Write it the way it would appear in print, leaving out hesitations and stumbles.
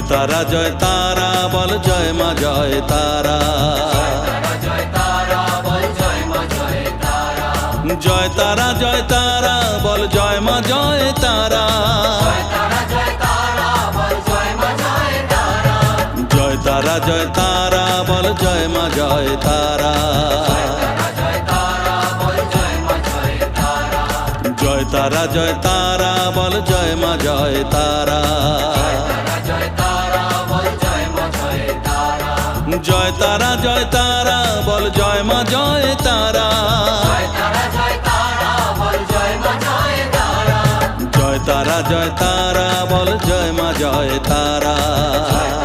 জয় তারা বল জয় মা জয় তারা। জয় তারা বল জয় মা জয় তারা। জয় তারা বল জয় মা জয় তারা। জয় তারা বল জয় মা জয় তারা। জয় তারা বল জয় মা জয় তারা। জয় তারা বল জয় মা জয় তারা। জয় তারা বল জয় মা জয় তারা।